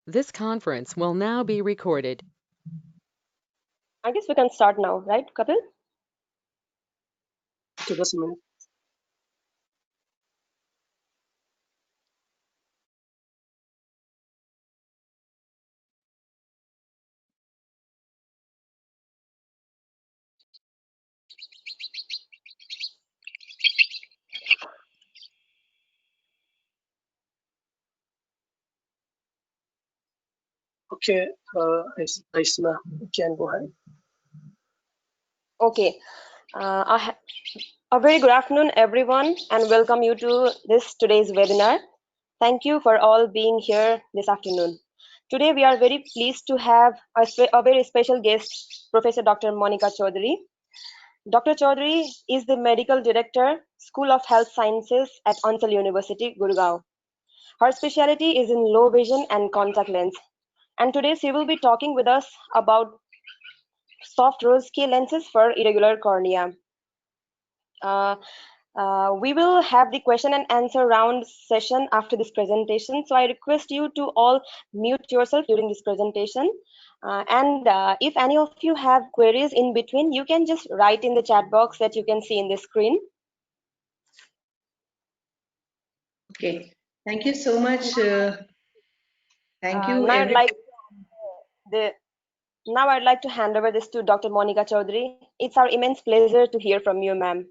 This conference will now be recorded. I guess we can start now, right, Kapil? Okay, just a minute. Okay, Isma, you can go ahead. Okay. A very good afternoon, everyone, and welcome you to this today's webinar. Thank you for all being here this afternoon. Today, we are very pleased to have a very special guest, Professor Dr. Monica Chaudhary. Dr. Chaudhary is the Medical Director, School of Health Sciences at Ansal University, Gurgaon. Her specialty is in low vision and contact lens. And today, she will be talking with us about soft Rose-K lenses for irregular cornea. Uh, we will have the question and answer round session after this presentation. So I request you to all mute yourself during this presentation. And if any of you have queries in between, you can just write in the chat box that you can see in the screen. Okay, thank you so much. Thank you, Now everyone. I'd like to hand over this to Dr. Monica Chaudhary. It's our immense pleasure to hear from you, ma'am.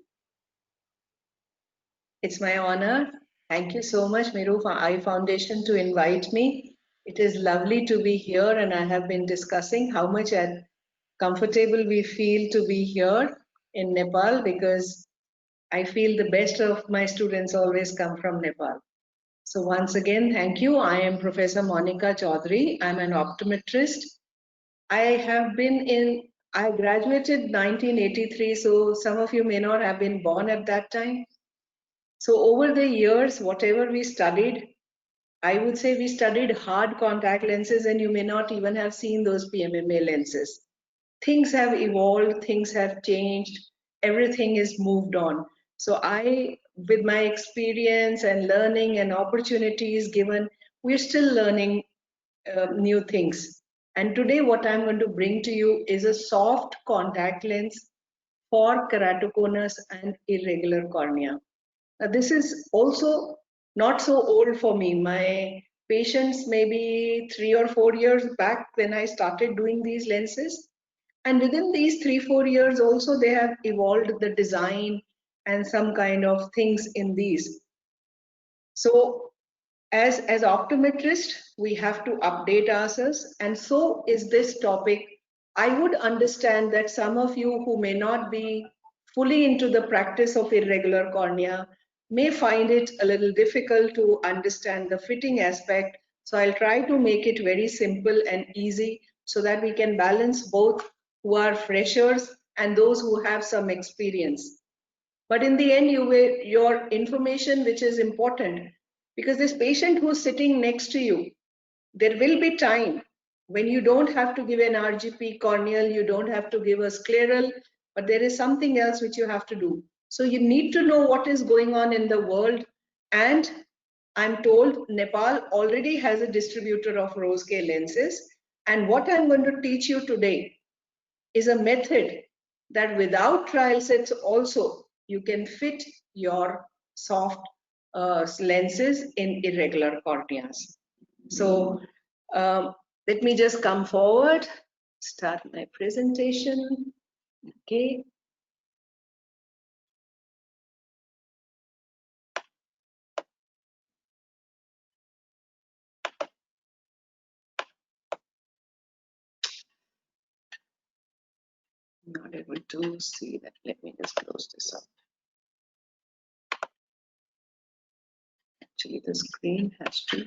It's my honor. Thank you so much, Meru Eye Foundation, to invite me. It is lovely to be here, and I have been discussing how much comfortable we feel to be here in Nepal, because I feel the best of my students always come from Nepal. So once again, thank you. I am Professor Monica Chaudhary. I'm an optometrist. I graduated 1983, so some of you may not have been born at that time. So over the years, whatever we studied, I would say we studied hard contact lenses, and you may not even have seen those PMMA lenses. Things have evolved, things have changed, everything is moved on. So with my experience and learning and opportunities given, we're still learning new things. And today what I'm going to bring to you is a soft contact lens for keratoconus and irregular cornea. This is also not so old for me. My patients maybe 3 or 4 years back when I started doing these lenses. And within these 3-4 years also, they have evolved the design and some kind of things in these. So as optometrists, we have to update ourselves, and so is this topic. I would understand that some of you who may not be fully into the practice of irregular cornea may find it a little difficult to understand the fitting aspect. So I'll try to make it very simple and easy so that we can balance both who are freshers and those who have some experience. But in the end, your information, which is important, because this patient who's sitting next to you, there will be time when you don't have to give an RGP corneal, you don't have to give a scleral, but there is something else which you have to do. So you need to know what is going on in the world. And I'm told Nepal already has a distributor of Rose-K lenses. And what I'm going to teach you today is a method that without trial sets also you can fit your soft lenses in irregular corneas. So let me just come forward, start my presentation. Okay. Not able to see that. Let me just close this up. Actually, the screen has to.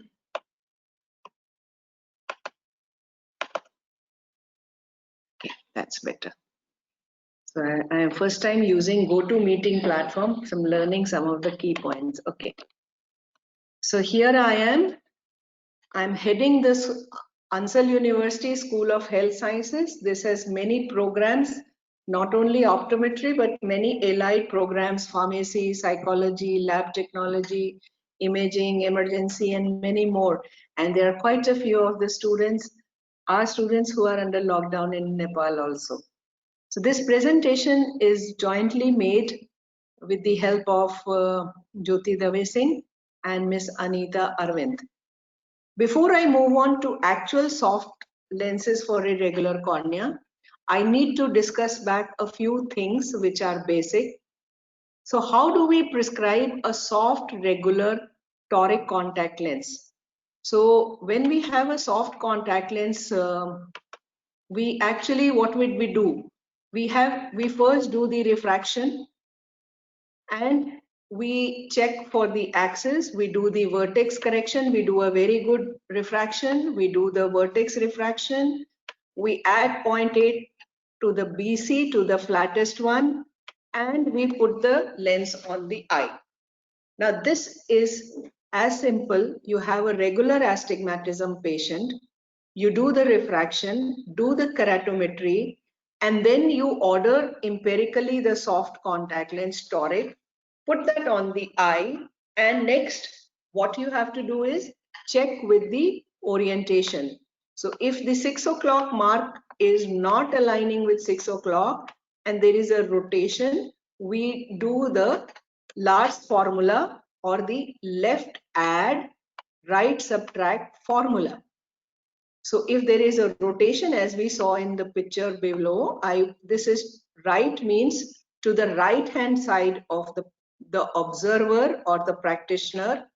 Okay, that's better. So I am first time using GoToMeeting platform. So I'm learning some of the key points. Okay. So here I am. I'm heading this Ansal University School of Health Sciences. This has many programs, not only optometry, but many allied programs, pharmacy, psychology, lab technology, imaging, emergency, and many more. And there are quite a few of the students, our students who are under lockdown in Nepal also. So this presentation is jointly made with the help of Jyoti Dave Singh and Miss Anita Arvind. Before I move on to actual soft lenses for irregular cornea, I need to discuss back a few things which are basic. So how do we prescribe a soft regular toric contact lens? So when we have a soft contact lens, we actually, what would we do? We first do the refraction and we check for the axis, we do the vertex correction, we do a very good refraction, we do the vertex refraction, we add 0.8 to the BC, to the flattest one, and we put the lens on the eye. Now this is as simple. You have a regular astigmatism patient, you do the refraction, do the keratometry, and then you order empirically the soft contact lens toric, put that on the eye, and next what you have to do is check with the orientation. So if the 6 o'clock mark is not aligning with 6 o'clock and there is a rotation, we do the Lars formula or the left add, right subtract formula. So if there is a rotation, as we saw in the picture below, this is right means to the right hand side of the observer or the practitioner.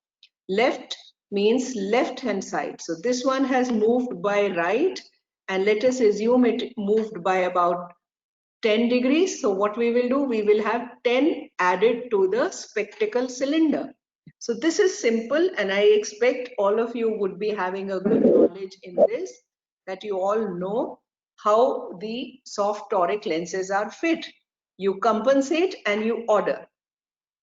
Left means left hand side. So this one has moved by right, and let us assume it moved by about 10 degrees. So what we will do, we will have 10 added to the spectacle cylinder. So this is simple, and I expect all of you would be having a good knowledge in this, that you all know how the soft toric lenses are fit. You compensate and you order.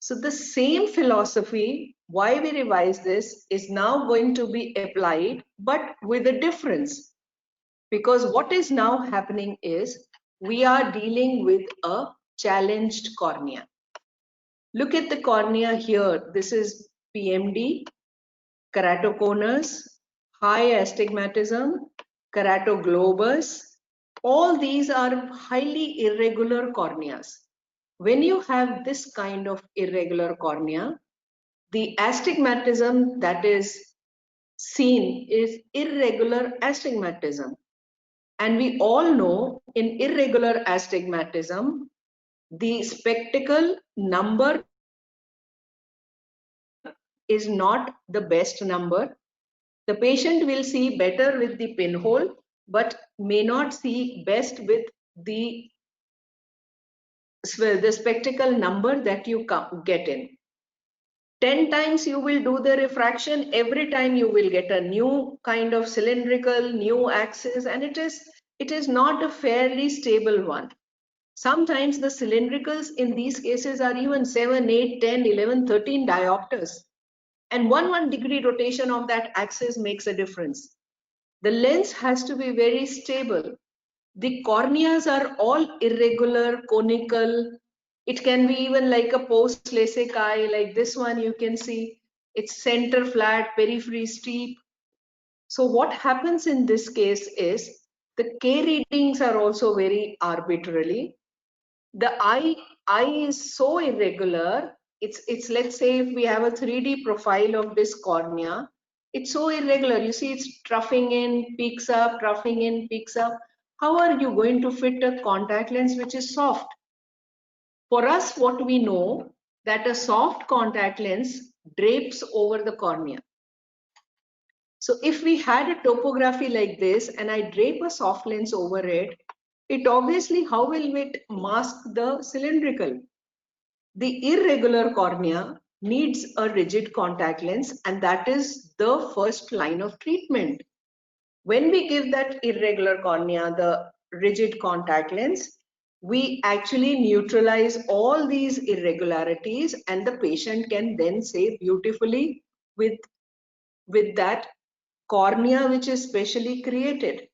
So the same philosophy, why we revise this, is now going to be applied, but with a difference. Because what is now happening is we are dealing with a challenged cornea. Look at the cornea here. This is PMD, keratoconus, high astigmatism, keratoglobus. All these are highly irregular corneas. When you have this kind of irregular cornea, the astigmatism that is seen is irregular astigmatism. And we all know in irregular astigmatism, the spectacle number is not the best number. The patient will see better with the pinhole, but may not see best with the spectacle number that you get in. 10 times you will do the refraction, every time you will get a new kind of cylindrical, new axis, and it is not a fairly stable one. Sometimes the cylindricals in these cases are even 7, 8, 10, 11, 13 diopters. And 1 degree rotation of that axis makes a difference. The lens has to be very stable. The corneas are all irregular, conical. It can be even like a post-LASIK eye, like this one you can see. It's center flat, periphery steep. So what happens in this case is the K readings are also very arbitrarily. The eye is so irregular. It's let's say if we have a 3D profile of this cornea, it's so irregular. You see it's troughing in, peaks up, troughing in, peaks up. How are you going to fit a contact lens which is soft? For us, what we know, that a soft contact lens drapes over the cornea. So if we had a topography like this and I drape a soft lens over it, it obviously, how will it mask the cylindrical? The irregular cornea needs a rigid contact lens, and that is the first line of treatment. When we give that irregular cornea the rigid contact lens, we actually neutralize all these irregularities, and the patient can then say beautifully with that cornea which is specially created.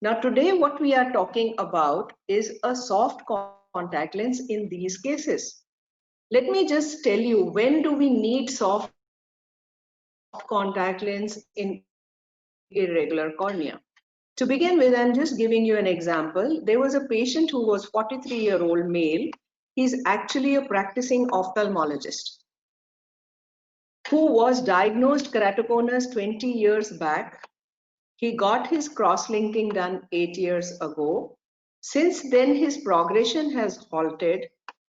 Now today what we are talking about is a soft contact lens in these cases. Let me just tell you, when do we need soft contact lens in irregular cornea. To begin with, I'm just giving you an example. There was a patient who was 43-year-old male. He's actually a practicing ophthalmologist who was diagnosed keratoconus 20 years back. He got his cross-linking done 8 years ago. Since then, his progression has halted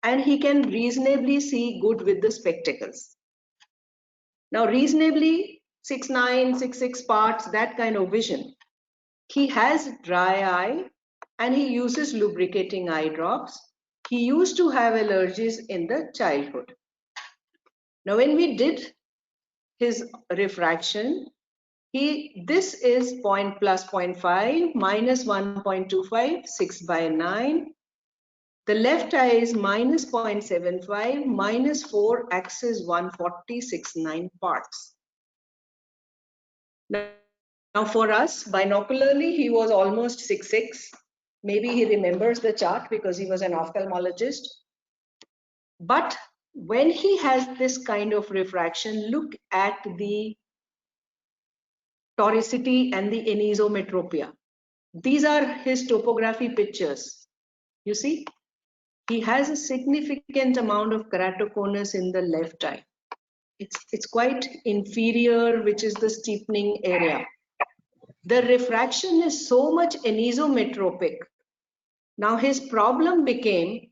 and he can reasonably see good with the spectacles. Now, reasonably 6'9", 6'6" parts, that kind of vision. He has dry eye and he uses lubricating eye drops. He used to have allergies in the childhood. Now, when we did his refraction, this is plus 0.5, minus 1.25, 6/9. The left eye is minus 0.75, minus 4, axis 140, 6'9" parts. Now for us, binocularly, he was almost 6'6". Maybe he remembers the chart because he was an ophthalmologist. But when he has this kind of refraction, look at the toricity and the anisometropia. These are his topography pictures. You see, he has a significant amount of keratoconus in the left eye. It's quite inferior, which is the steepening area. The refraction is so much anisometropic. Now his problem became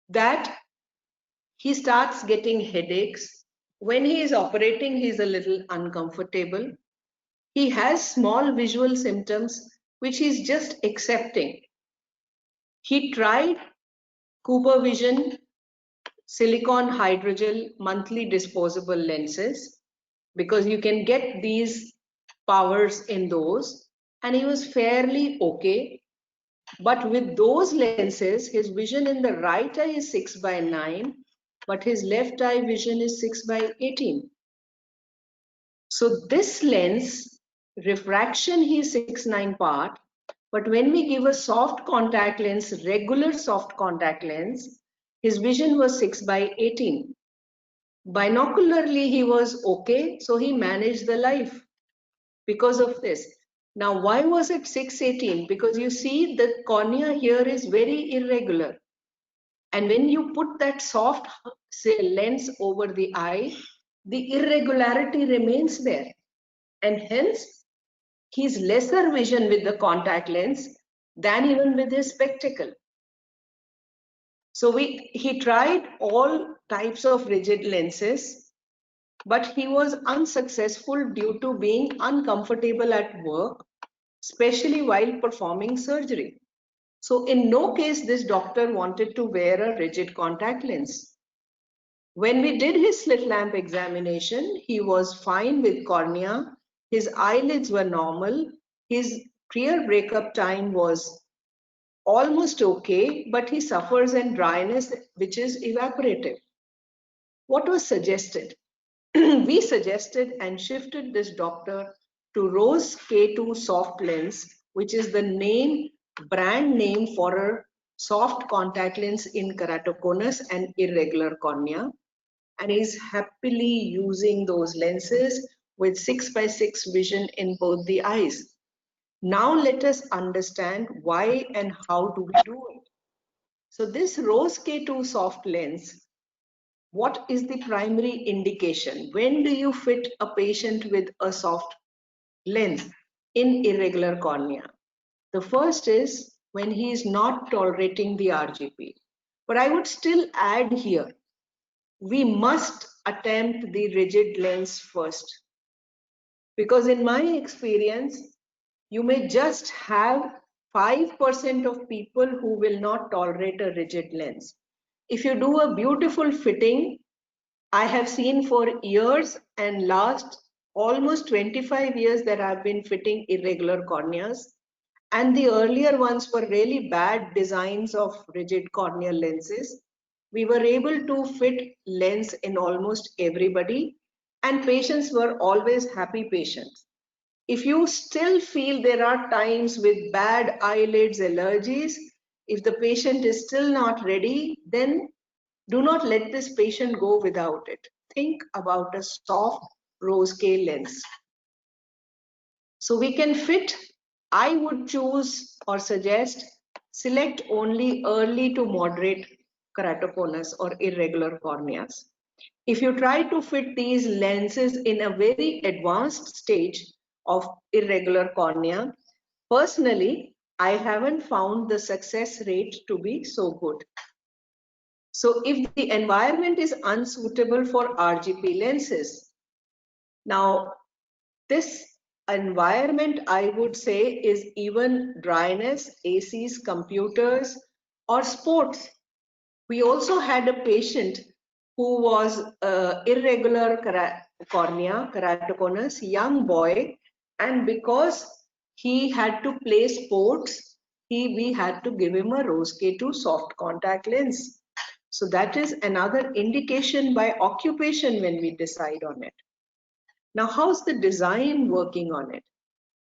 that he starts getting headaches. When he is operating, he's a little uncomfortable. He has small visual symptoms, which he's just accepting. He tried Cooper Vision silicone hydrogel monthly disposable lenses because you can get these powers in those, and he was fairly okay. But with those lenses, his vision in the right eye is 6/9, but his left eye vision is 6/18. So this lens, refraction, he's 6/9 part, but when we give a soft contact lens, regular soft contact lens, his vision was 6/18. Binocularly, he was okay, so he managed the life because of this. Now, why was it 6/18? Because you see the cornea here is very irregular. And when you put that soft lens over the eye, the irregularity remains there. And hence, he's lesser vision with the contact lens than even with his spectacle. So he tried all types of rigid lenses, but he was unsuccessful due to being uncomfortable at work, especially while performing surgery. So in no case this doctor wanted to wear a rigid contact lens. When we did his slit lamp examination, he was fine with cornea. His eyelids were normal. His tear breakup time was almost okay, but he suffers in dryness, which is evaporative. What was suggested? We suggested and shifted this doctor to Rose K2 soft lens, which is the brand name for a soft contact lens in keratoconus and irregular cornea. And he's happily using those lenses with 6/6 vision in both the eyes. Now let us understand why and how do we do it. So this Rose K2 soft lens, what is the primary indication? When do you fit a patient with a soft lens in irregular cornea? The first is when he is not tolerating the RGP. But I would still add here, we must attempt the rigid lens first. Because in my experience, you may just have 5% of people who will not tolerate a rigid lens. If you do a beautiful fitting, I have seen for years and last almost 25 years that I've been fitting irregular corneas, and the earlier ones were really bad designs of rigid corneal lenses. We were able to fit lens in almost everybody, and patients were always happy patients. If you still feel there are times with bad eyelids, allergies, if the patient is still not ready, then do not let this patient go without it. Think about a soft Rose-K lens. So we can fit, I would choose or suggest, select only early to moderate keratoconus or irregular corneas. If you try to fit these lenses in a very advanced stage of irregular cornea, personally, I haven't found the success rate to be so good. So if the environment is unsuitable for RGP lenses, now this environment, I would say, is even dryness, ACs, computers, or sports. We also had a patient who was irregular cornea, keratoconus, young boy, and because he had to play sports, we had to give him a Rose-K 2 soft contact lens. So that is another indication by occupation when we decide on it. Now, how's the design working on it?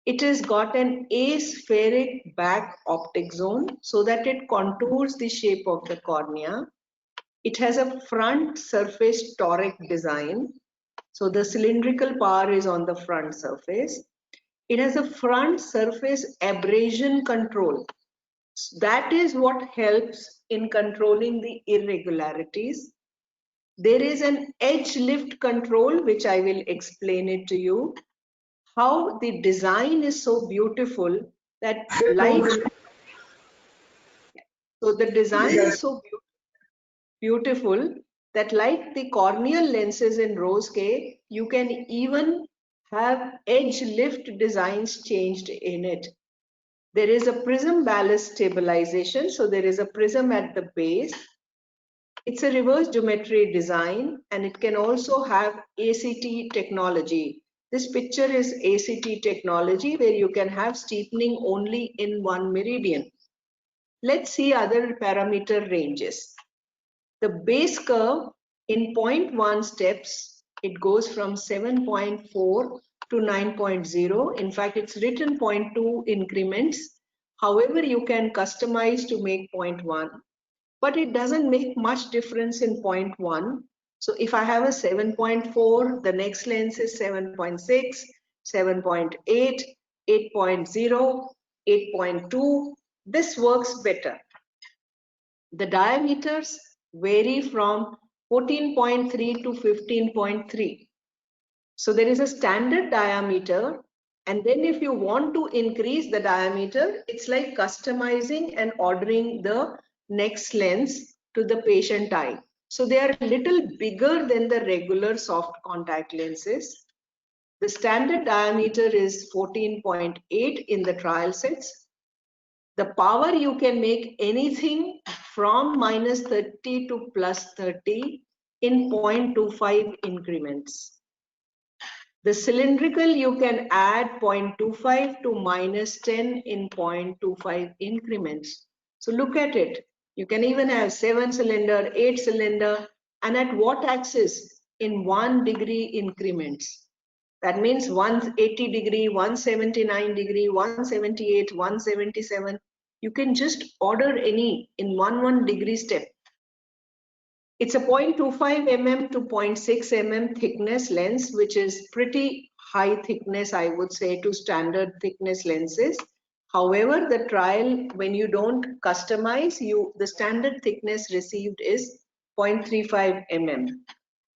It has got an aspheric back optic zone so that it contours the shape of the cornea. It has a front surface toric design. So the cylindrical power is on the front surface. It has a front surface abrasion control. That is what helps in controlling the irregularities. There is an edge lift control, which I will explain it to you. How the design is so beautiful that light. So the design is so beautiful that, like the corneal lenses in Rose-K, you can even have edge lift designs changed in it. There is a prism ballast stabilization, so there is a prism at the base. It's a reverse geometry design, and it can also have ACT technology. This picture is ACT technology, where you can have steepening only in one meridian. Let's see other parameter ranges. The base curve in 0.1 steps, it goes from 7.4 to 9.0. In fact, it's written 0.2 increments. However, you can customize to make 0.1. But it doesn't make much difference in 0.1. So if I have a 7.4, the next lens is 7.6, 7.8, 8.0, 8.2. This works better. The diameters vary from 14.3 to 15.3. So there is a standard diameter, and then if you want to increase the diameter, it's like customizing and ordering the next lens to the patient eye. So they are a little bigger than the regular soft contact lenses. The standard diameter is 14.8 in the trial sets. The power, you can make anything from -30 to +30 in 0.25 increments. The cylindrical, you can add 0.25 to -10 in 0.25 increments. So look at it. You can even have 7-cylinder, 8-cylinder, and at what axis? In 1 degree increments. That means 180 degree, 179 degree, 178, 177. You can just order any in 1 degree step. It's a 0.25 mm to 0.6 mm thickness lens, which is pretty high thickness, I would say, to standard thickness lenses. However, the trial, when you don't customize, the standard thickness received is 0.35 mm.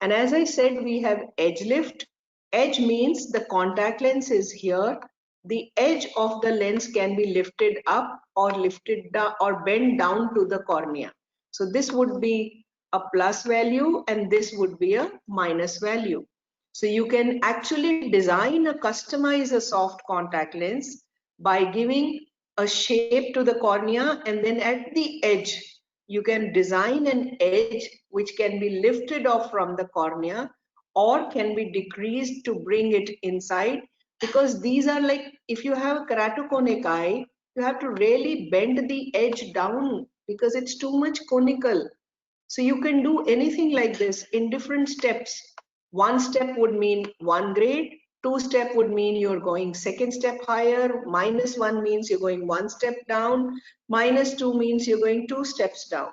And as I said, we have edge lift. Edge means the contact lens is here. The edge of the lens can be lifted up or lifted down or bent down to the cornea. So this would be a plus value and this would be a minus value. So you can actually design customize a soft contact lens by giving a shape to the cornea, and then at the edge you can design an edge which can be lifted off from the cornea or can be decreased to bring it inside, because these are like, if you have a keratoconic eye, you have to really bend the edge down because it's too much conical. So you can do anything like this in different steps. 1 step would mean 1 grade, 2 step would mean you're going 2nd step higher, -1 means you're going 1 step down, -2 means you're going 2 steps down.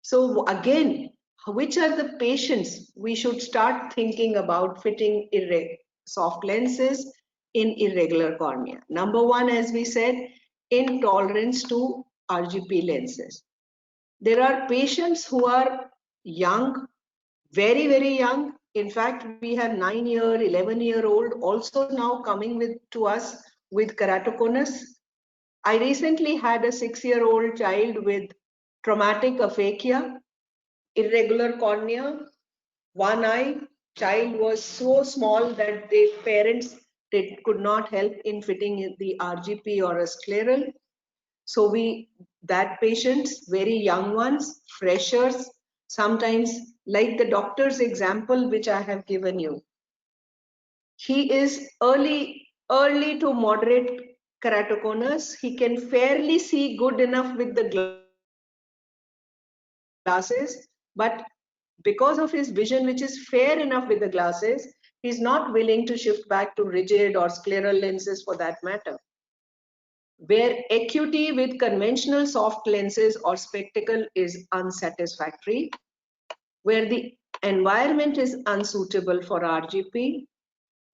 So again, which are the patients we should start thinking about fitting soft lenses in irregular cornea. Number one, as we said, intolerance to RGP lenses. There are patients who are young, very, very young. In fact, we have 9-year, 11-year-old also now coming to us with keratoconus. I recently had a 6-year-old child with traumatic aphakia, irregular cornea, one eye. Child was so small that the parents could not help in fitting the RGP or a scleral. So that patients, very young ones, freshers, sometimes like the doctor's example which I have given you. He is early to moderate keratoconus. He can fairly see good enough with the glasses, but because of his vision, which is fair enough with the glasses, he's not willing to shift back to rigid or scleral lenses for that matter. Where acuity with conventional soft lenses or spectacle is unsatisfactory, where the environment is unsuitable for RGP,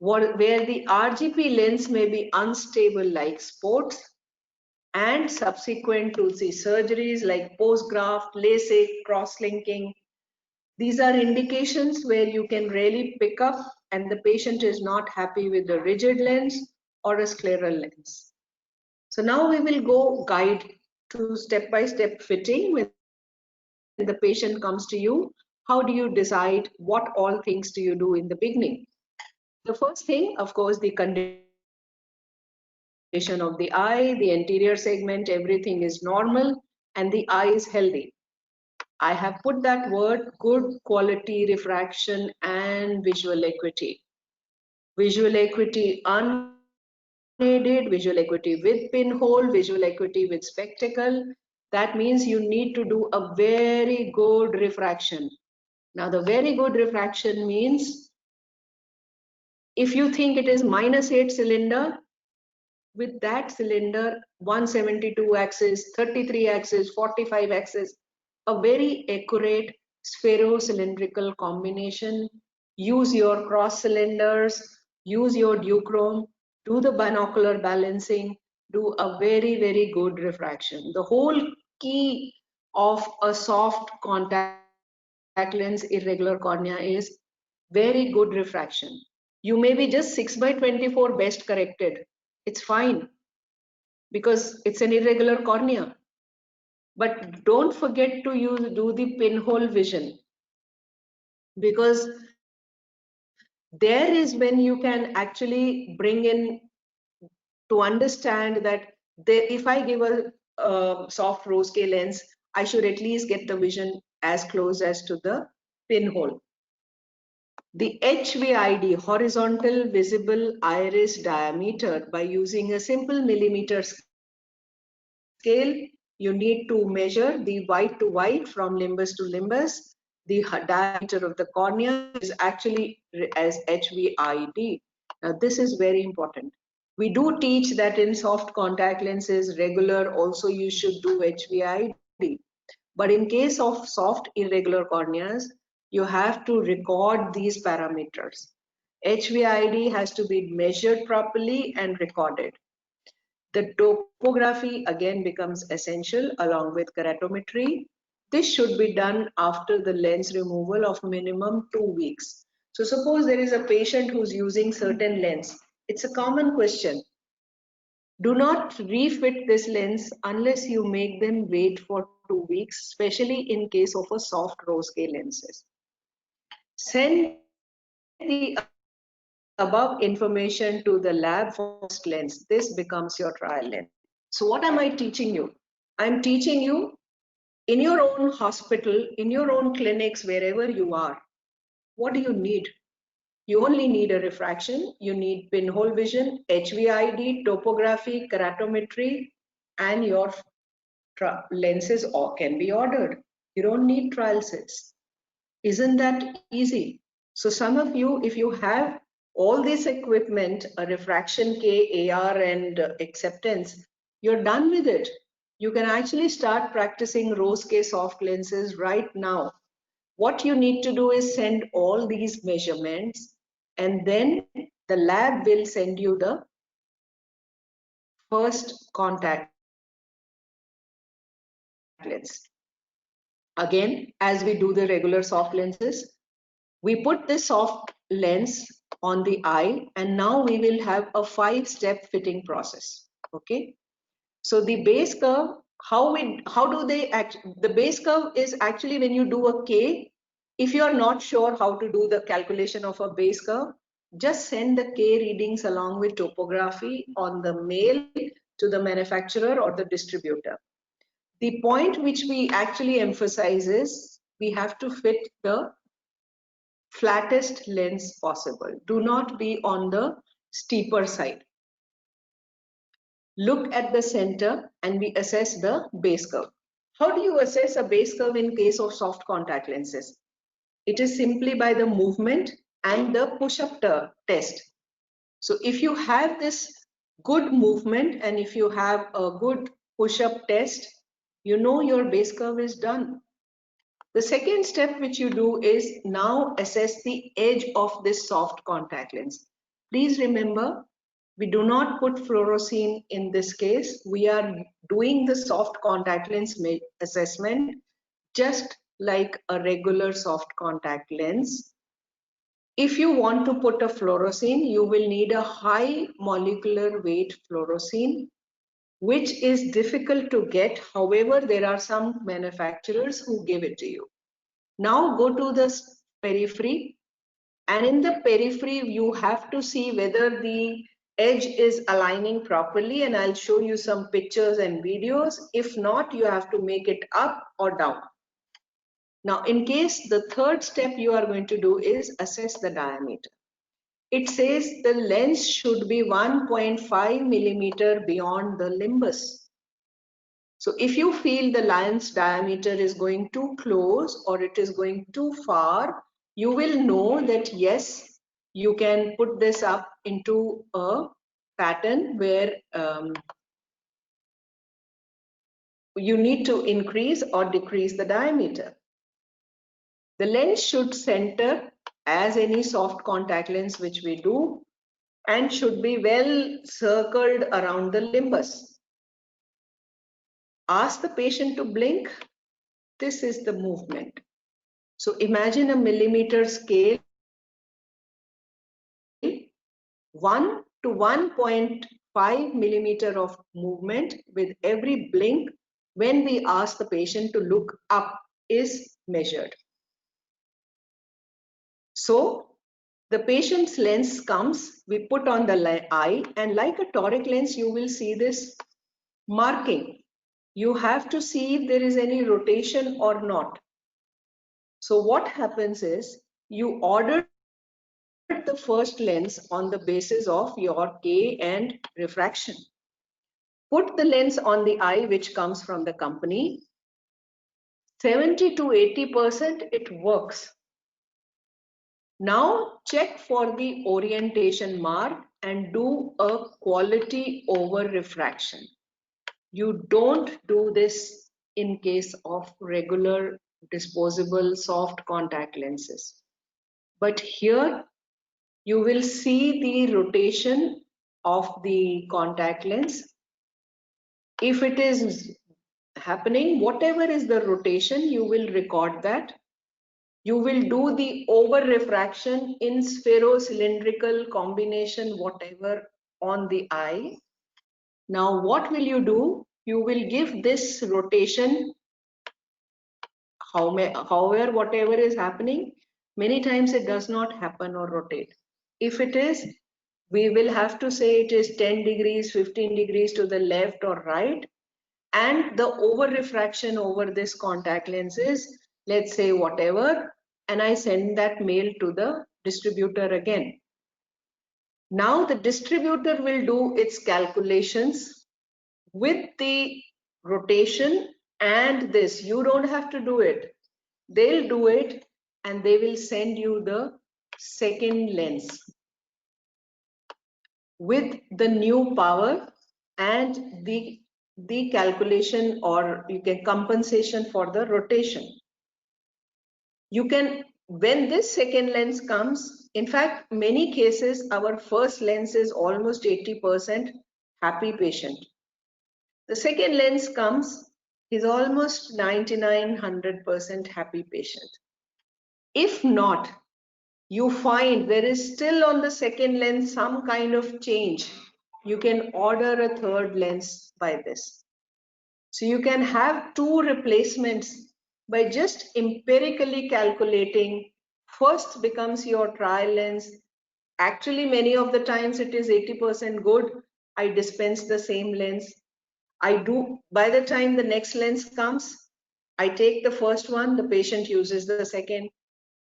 where the RGP lens may be unstable like sports, and subsequent to the surgeries like post-graft, LASIK, cross-linking. These are indications where you can really pick up and the patient is not happy with the rigid lens or a scleral lens. So now we will go guide to step-by-step fitting. When the patient comes to you, how do you decide what all things do you do in the beginning? The first thing, of course, the condition of the eye, the anterior segment, everything is normal and the eye is healthy. I have put that word, good quality refraction and visual acuity. Visual acuity unaided, visual acuity with pinhole, visual acuity with spectacle. That means you need to do a very good refraction. Now the very good refraction means if you think it is -8 cylinder, with that cylinder, 172 axis, 33 axis, 45 axis, a very accurate spherocylindrical combination. Use your cross cylinders, use your duochrome, do the binocular balancing, do a very, very good refraction. The whole key of a soft contact lens irregular cornea is very good refraction. You may be just 6/24 best corrected. It's fine because it's an irregular cornea. But don't forget to do the pinhole vision, because there is when you can actually bring in to understand that if I give a soft rose-K lens, I should at least get the vision as close as to the pinhole. The HVID, horizontal visible iris diameter, by using a simple millimeter scale, you need to measure the white to white from limbus to limbus. The diameter of the cornea is actually as HVID. Now this is very important. We do teach that in soft contact lenses, regular also you should do HVID. But in case of soft irregular corneas, you have to record these parameters. HVID has to be measured properly and recorded. The topography again becomes essential along with keratometry. This should be done after the lens removal of minimum 2 weeks. So suppose there is a patient who's using certain lens. It's a common question. Do not refit this lens unless you make them wait for 2 weeks, especially in case of a soft rose-K lenses. Send the above information to the lab for lens. This becomes your trial lens. So what am I teaching you? I'm teaching you in your own hospital, in your own clinics, wherever you are. What do you need? You only need a refraction, you need pinhole vision, HVID, topography, keratometry, and your lenses can be ordered. You don't need trial sets. Isn't that easy? So some of you, if you have all this equipment, a refraction K, AR, and acceptance, you're done with it. You can actually start practicing rose-K soft lenses right now. What you need to do is send all these measurements, and then the lab will send you the first contact lens. Again, as we do the regular soft lenses, we put this soft lens on the eye, and now we will have a 5-step fitting process. Okay, so the base curve, the base curve is actually when you do a K. If you are not sure how to do the calculation of a base curve, just send the K readings along with topography on the mail to the manufacturer or the distributor. The point which we actually emphasize is we have to fit the flattest lens possible. Do not be on the steeper side. Look at the center and we assess the base curve. How do you assess a base curve in case of soft contact lenses? It is simply by the movement and the push-up test. So if you have this good movement and if you have a good push-up test, you know your base curve is done. The second step which you do is now assess the edge of this soft contact lens. Please remember, we do not put fluorescein in this case. We are doing the soft contact lens assessment just like a regular soft contact lens. If you want to put a fluorescein, you will need a high molecular weight fluorescein, which is difficult to get. However, there are some manufacturers who give it to you. Now go to the periphery, and in the periphery you have to see whether the edge is aligning properly, and I'll show you some pictures and videos. If not, you have to make it up or down. Now in case the third step you are going to do is assess the diameter. It says the lens should be 1.5 millimeter beyond the limbus. So if you feel the lens diameter is going too close or it is going too far, you will know that yes, you can put this up into a pattern where you need to increase or decrease the diameter. The lens should center as any soft contact lens which we do, and should be well circled around the limbus. Ask the patient to blink. This is the movement. So imagine a millimeter scale, 1 to 1.5 millimeter of movement with every blink when we ask the patient to look up is measured. So the patient's lens comes, we put on the eye, and like a toric lens, you will see this marking. You have to see if there is any rotation or not. So what happens is you order the first lens on the basis of your K and refraction. Put the lens on the eye which comes from the company. 70 to 80% it works. Now check for the orientation mark and do a quality over refraction. You don't do this in case of regular disposable soft contact lenses. But here you will see the rotation of the contact lens. If it is happening, whatever is the rotation, you will record that. You will do the over refraction in spherocylindrical combination, whatever, on the eye. Now what will you do? You will give this rotation, however, whatever is happening. Many times it does not happen or rotate. If it is, we will have to say it is 10 degrees, 15 degrees to the left or right. And the over refraction over this contact lens is, let's say, whatever, and I send that mail to the distributor again. Now the distributor will do its calculations with the rotation and this. You don't have to do it. They'll do it and they will send you the second lens with the new power and the calculation, or you can compensation for the rotation. You can, when this second lens comes, in fact, many cases, our first lens is almost 80% happy patient. The second lens comes, he's almost 99-100% happy patient. If not, you find there is still on the second lens some kind of change, you can order a third lens by this. So you can have 2 replacements by just empirically calculating. First becomes your trial lens. Actually, many of the times it is 80% good. I dispense the same lens. I do, by the time the next lens comes, I take the first one, the patient uses the second.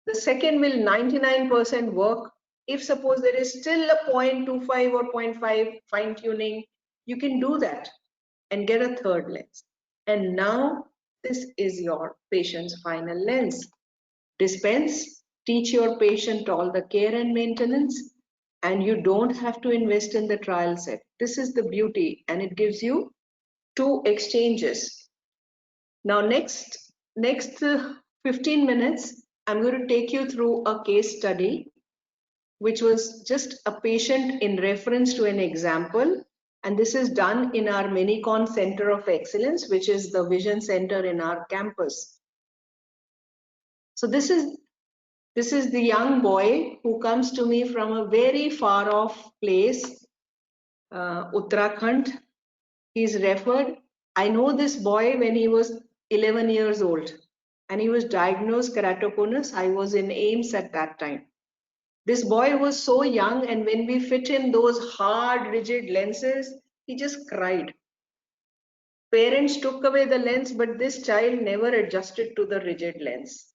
The second will 99% work. If suppose there is still a 0.25 or 0.5 fine tuning, you can do that and get a third lens. And now this is your patient's final lens. Dispense, teach your patient all the care and maintenance, and you don't have to invest in the trial set. This is the beauty, and it gives you 2 exchanges. Now next 15 minutes, I'm going to take you through a case study, which was just a patient in reference to an example. And this is done in our Minicon Center of Excellence, which is the vision center in our campus. So this is the young boy who comes to me from a very far off place, Uttarakhand. He's referred. I know this boy when he was 11 years old, and he was diagnosed keratoconus. I was in AIIMS at that time. This boy was so young, and when we fit in those hard, rigid lenses, he just cried. Parents took away the lens, but this child never adjusted to the rigid lens.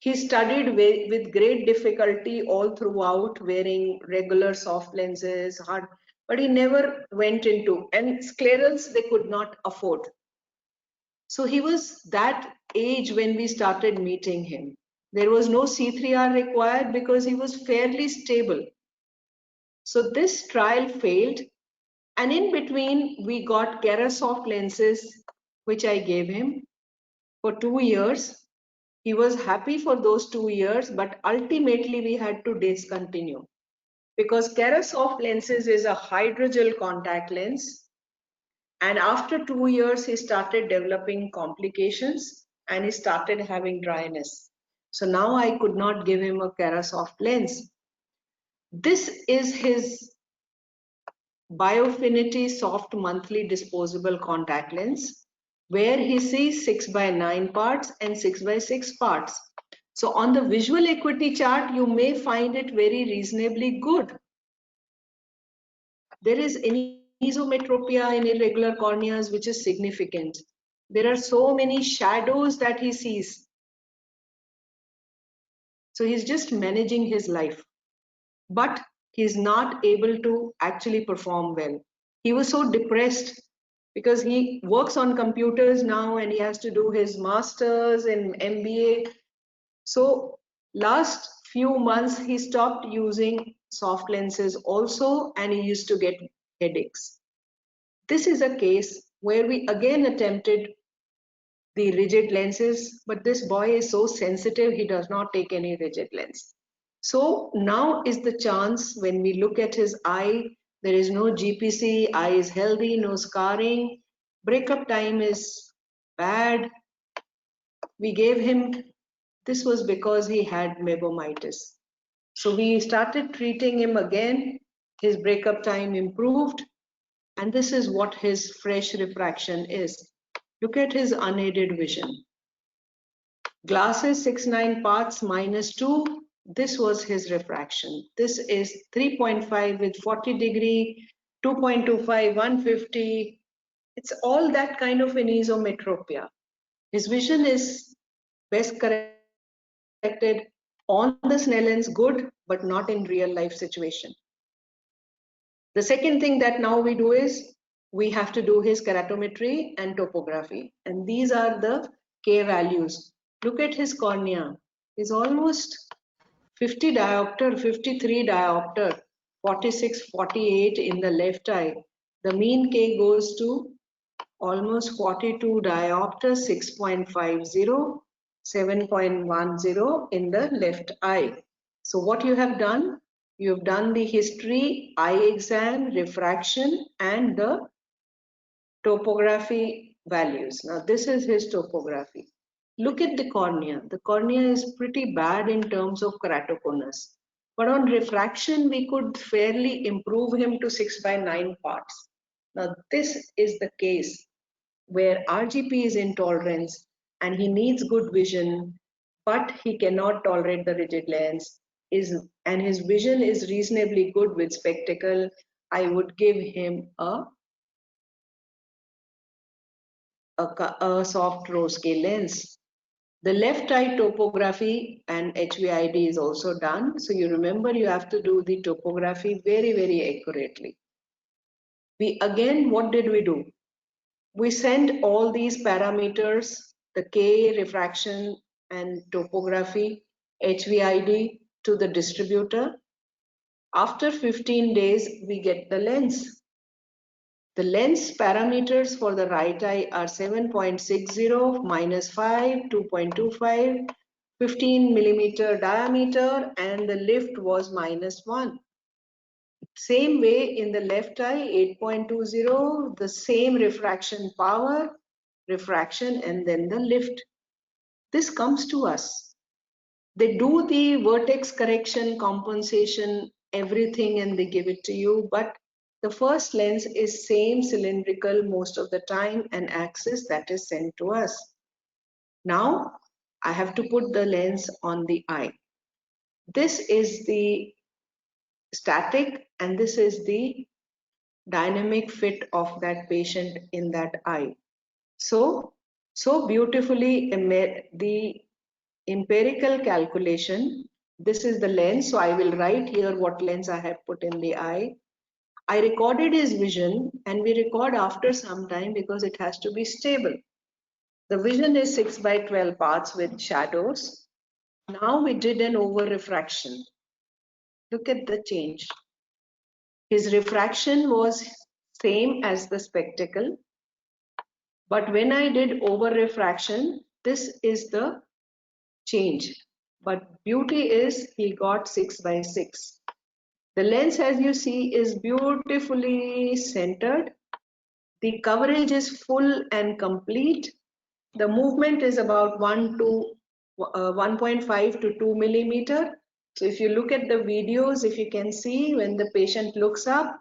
He studied with great difficulty all throughout, wearing regular soft lenses, hard, but he never went into, and sclerals they could not afford. So he was that age when we started meeting him. There was no C3R required because he was fairly stable. So this trial failed, and in between we got Kerasoft lenses, which I gave him for 2 years. He was happy for those 2 years, but ultimately we had to discontinue because Kerasoft lenses is a hydrogel contact lens. And after 2 years, he started developing complications and he started having dryness. So now I could not give him a Kerasoft lens. This is his Biofinity soft monthly disposable contact lens, where he sees 6:9 parts and 6:6 parts. So on the visual acuity chart, you may find it very reasonably good. There is anisometropia in irregular corneas, which is significant. There are so many shadows that he sees. So he's just managing his life, but he's not able to actually perform well. He was so depressed because he works on computers now and he has to do his master's in MBA. So last few months, he stopped using soft lenses also, and he used to get headaches. This is a case where we again attempted the rigid lenses, but this boy is so sensitive, he does not take any rigid lens. So now is the chance when we look at his eye, there is no GPC, eye is healthy, no scarring, breakup time is bad. We gave him, this was because he had mebomytis. So we started treating him again, his breakup time improved, and this is what his fresh refraction is. Look at his unaided vision. Glasses 6:9 parts -2. This was his refraction. This is 3.5 with 40 degree, 2.25, 150. It's all that kind of anisometropia. His vision is best corrected on the Snellens, good, but not in real life situation. The second thing that now we do is we have to do his keratometry and topography. And these are the K values. Look at his cornea. It's almost 50 diopter, 53 diopter, 46, 48 in the left eye. The mean K goes to almost 42 diopter, 6.50. 7.10 in the left eye. So what you have done, you have done the history, eye exam, refraction, and the topography values. Now this is his topography. Look at the cornea. The cornea is pretty bad in terms of keratoconus. But on refraction, we could fairly improve him to 6/9 parts. Now this is the case where RGP is intolerance and he needs good vision, but he cannot tolerate the rigid lens, and his vision is reasonably good with spectacle. I would give him a soft rose scale lens. The left eye topography and HVID is also done. So you remember you have to do the topography very, very accurately. What did we do? We sent all these parameters, the K, refraction and topography, HVID to the distributor. After 15 days, we get the lens. The lens parameters for the right eye are 7.60, -5, 2.25, 15 millimeter diameter, and the lift was -1. Same way in the left eye, 8.20, the same refraction power, refraction, and then the lift. This comes to us. They do the vertex correction, compensation, everything, and they give it to you, but the first lens is same cylindrical most of the time and axis that is sent to us. Now I have to put the lens on the eye. This is the static and this is the dynamic fit of that patient in that eye. So beautifully the empirical calculation. This is the lens, so I will write here what lens I have put in the eye. I recorded his vision, and we record after some time because it has to be stable. The vision is 6/12 parts with shadows. Now we did an over refraction. Look at the change. His refraction was same as the spectacle, but when I did over refraction, this is the change. But beauty is he got 6/6. The lens, as you see, is beautifully centered. The coverage is full and complete. The movement is about 1.5 to 2 millimeter. So if you look at the videos, if you can see when the patient looks up,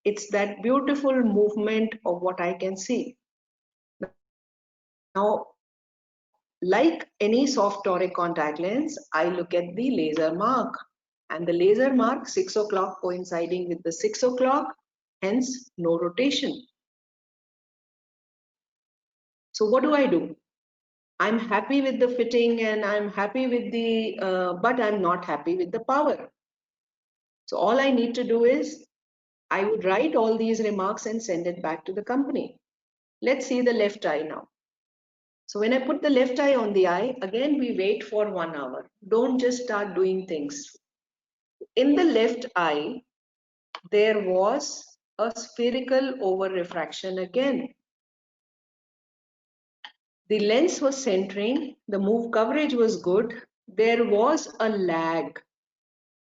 it's that beautiful movement of what I can see. Now, like any soft toric contact lens, I look at the laser mark. And the laser mark, 6 o'clock coinciding with the 6 o'clock, hence no rotation. So what do? I'm happy with the fitting and I'm happy with the, but I'm not happy with the power. So all I need to do is, I would write all these remarks and send it back to the company. Let's see the left eye now. So when I put the left eye on the eye, again we wait for 1 hour. Don't just start doing things. In the left eye, there was a spherical over refraction again. The lens was centering, the move coverage was good. There was a lag.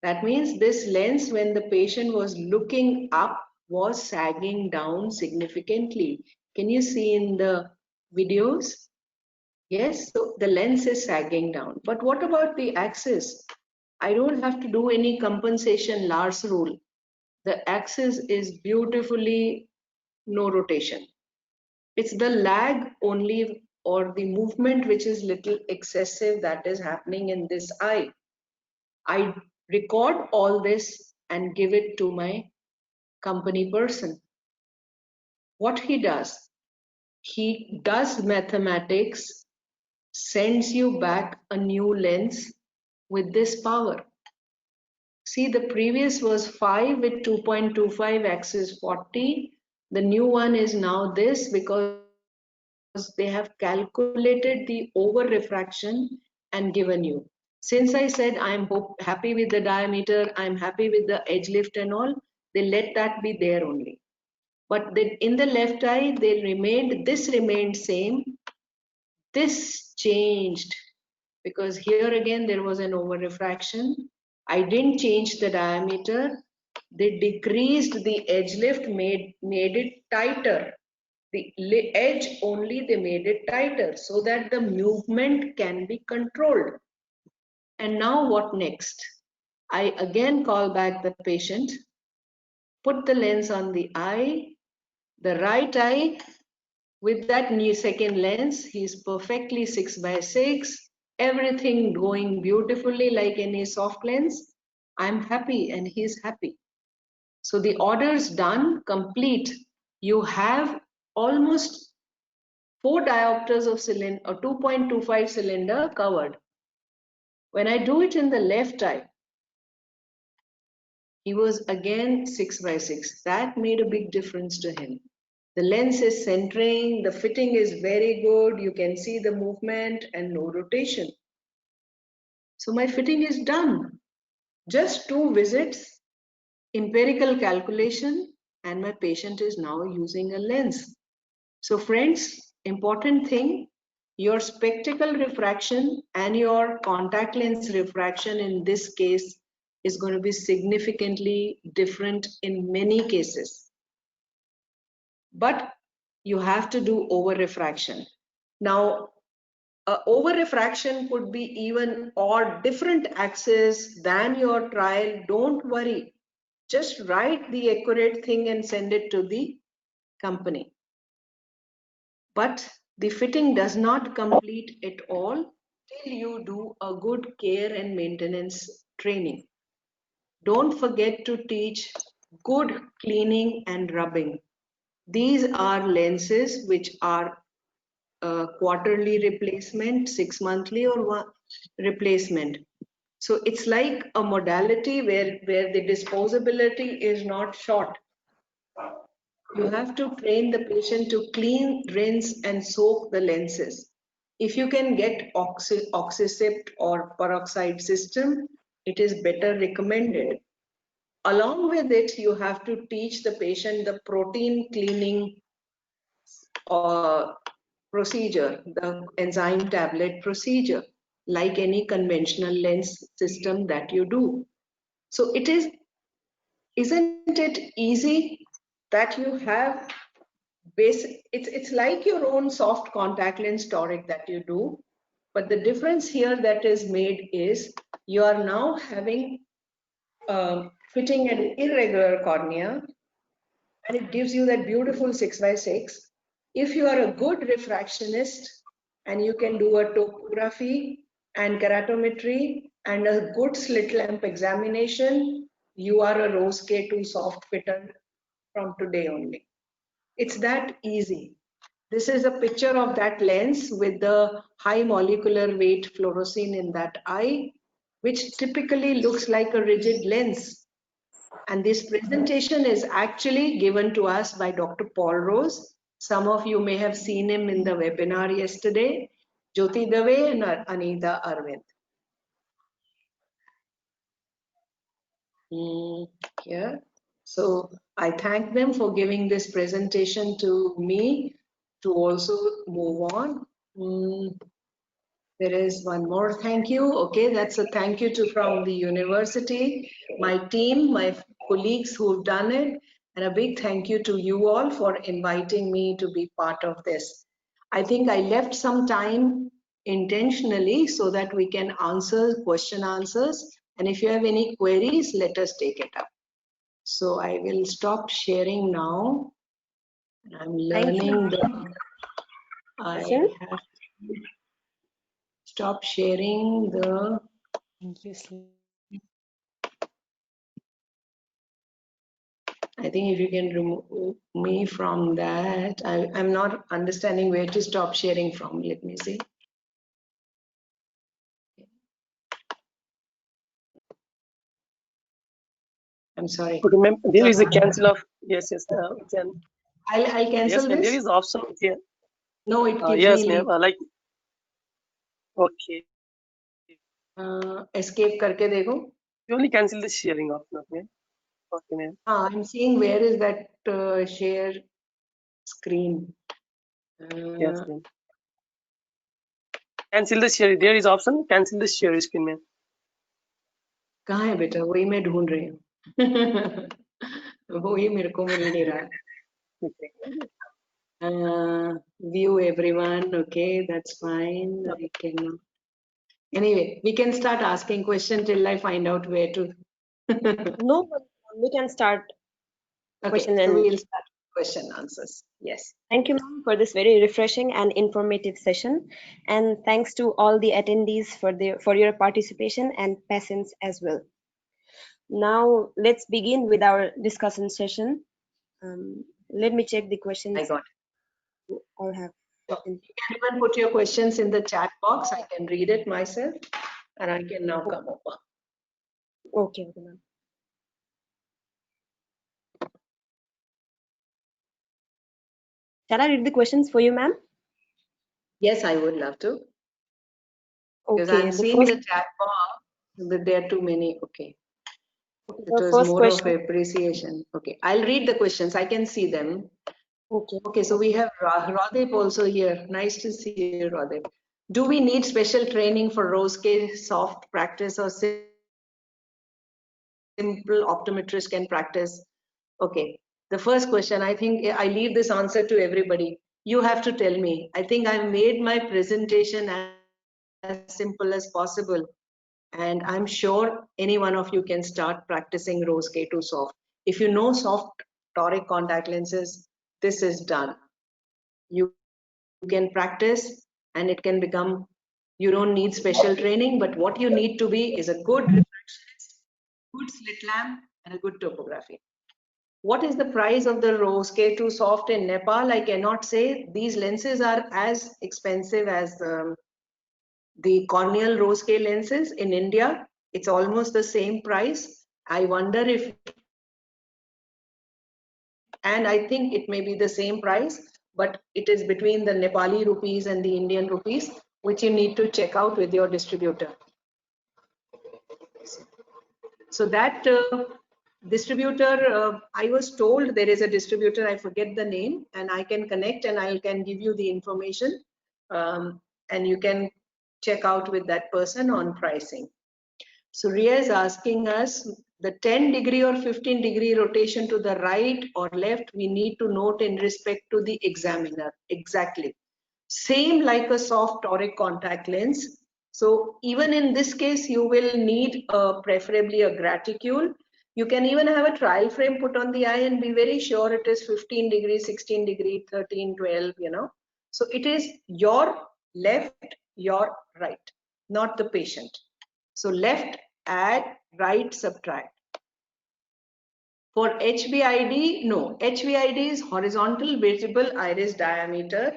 That means this lens, when the patient was looking up, was sagging down significantly. Can you see in the videos? Yes, so the lens is sagging down. But what about the axis? I don't have to do any compensation Lars rule. The axis is beautifully no rotation. It's the lag only, or the movement which is little excessive, that is happening in this eye. I record all this and give it to my company person. What he does mathematics, sends you back a new lens with this power. See, the previous was 5 with 2.25 axis 40. The new one is now this because they have calculated the over refraction and given you. Since I said I'm happy with the diameter, I'm happy with the edge lift and all, they let that be there only. But then in the left eye, this remained same. This changed. because here again there was an over refraction. I didn't change the diameter. They decreased the edge lift, made it tighter. The edge only they made it tighter so that the movement can be controlled. And now what next? I again call back the patient, put the lens on the eye, the right eye. With that new second lens, he's perfectly 6x6, everything going beautifully like any soft lens. I'm happy and he's happy. So the order's done, complete. You have almost 4 diopters of cylinder or 2.25 cylinder covered. When I do it in the left eye, he was again 6x6. That made a big difference to him. The lens is centering, the fitting is very good, you can see the movement and no rotation. So my fitting is done. Just 2 visits, empirical calculation, and my patient is now using a lens. So friends, important thing, your spectacle refraction and your contact lens refraction in this case is going to be significantly different in many cases. But you have to do over refraction. Now, over refraction could be even or different axis than your trial. Don't worry. Just write the accurate thing and send it to the company. But the fitting does not complete at all till you do a good care and maintenance training. Don't forget to teach good cleaning and rubbing. These are lenses which are quarterly replacement, 6 monthly or one replacement. So it's like a modality where the disposability is not short. You have to train the patient to clean, rinse and soak the lenses. If you can get Oxycept or peroxide system, it is better recommended. Along with it, you have to teach the patient the protein cleaning procedure, the enzyme tablet procedure, like any conventional lens system that you do. So isn't it easy that you have it's like your own soft contact lens toric that you do, but the difference here that is made is you are now having fitting an irregular cornea, and it gives you that beautiful 6x6. If you are a good refractionist and you can do a topography and keratometry and a good slit lamp examination, you are a Rose K2 soft fitter from today only. It's that easy. This is a picture of that lens with the high molecular weight fluorescein in that eye, which typically looks like a rigid lens. And this presentation is actually given to us by Dr. Paul Rose. Some of you may have seen him in the webinar yesterday, Jyoti Dave and Anita Arvind. Here. So I thank them for giving this presentation to me to also move on. There is one more thank you. Okay, that's a thank you to from the university, my team, my colleagues who've done it, and a big thank you to you all for inviting me to be part of this. I think I left some time intentionally so that we can answer question answers, and if you have any queries, let us take it up. So I will stop sharing now. I'm learning I have to stop sharing the. Thank you. I think if you can remove me from that, I'm not understanding where to stop sharing from. Let me see. I'm sorry. Okay, ma'am, there is a cancel of, yes, can. I'll cancel Yes, ma'am, this. there is option here. No, it gives Yes, me ma'am, like, okay. escape करके देखो. You only cancel the sharing option, ma'am. Okay, ma'am. I'm seeing where is that share screen. Yes, ma'am. cancel the share. There is option cancel the share screen में. कहाँ है बेटा? वही मैं ढूंढ रही हूँ. वही मेरे को मिल नहीं रहा है. View everyone. Okay, that's fine. I cannot. Anyway, we can start asking questions till I find out where to. No, we can start Okay, question so and we'll start question answers. Yes. thank you, ma'am, for this very refreshing and informative session. And thanks to all the attendees for your participation and patience as well. Now let's begin with our discussion session. Let me check the questions I got it. you all have. So, everyone put your questions in the chat box. I can read it myself and I can now come over. Okay, ma'am. Shall I read the questions for you, ma'am? Yes, I would love to. Because Okay, I'm the seeing first, the chat box, but there are too many. Okay. It the was first more of question. appreciation. Okay, I'll read the questions. I can see them. Okay. Okay, so we have Radhip also here. Nice to see you, Radhip. Do we need special training for Roske soft practice or simple optometrist can practice? Okay, the first question, I think I leave this answer to everybody. You have to tell me. I think I've made my presentation as simple as possible. And I'm sure any one of you can start practicing Rose K2 soft. If you know soft toric contact lenses, this is done. You can practice and it can become, you don't need special training, but what you need to be is a good refractionist, good slit lamp, and a good topography. What is the price of the Rose K2 soft in Nepal? I cannot say. These lenses are as expensive as the corneal Rose K lenses in India. It's almost the same price. I wonder if, and I think it may be the same price, but it is between the Nepali rupees and the Indian rupees, which you need to check out with your distributor. So that distributor, I was told there is a distributor, I forget the name, and I can connect and I can give you the information, and you can check out with that person on pricing. So Ria is asking us the 10-degree or 15-degree rotation to the right or left, we need to note in respect to the examiner. Exactly. Same like a soft toric contact lens. So even in this case, you will need preferably a graticule. You can even have a trial frame put on the eye and be very sure it is 15 degree, 16 degree, 13, 12, you know. So it is your left, your right, not the patient. So left add, right subtract. For HVID, no, HVID is horizontal visible iris diameter.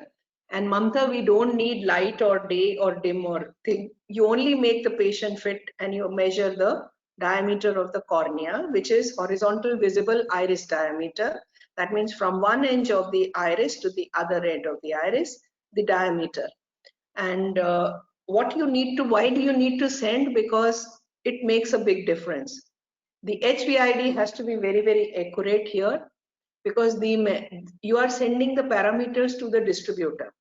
And Mamta, we don't need light or day or dim or thing. You only make the patient fit and you measure the diameter of the cornea, which is horizontal visible iris diameter. That means from one edge of the iris to the other end of the iris, the diameter. And what you need to, why do you need to send? Because it makes a big difference. The HVID has to be very, very accurate here because you are sending the parameters to the distributor.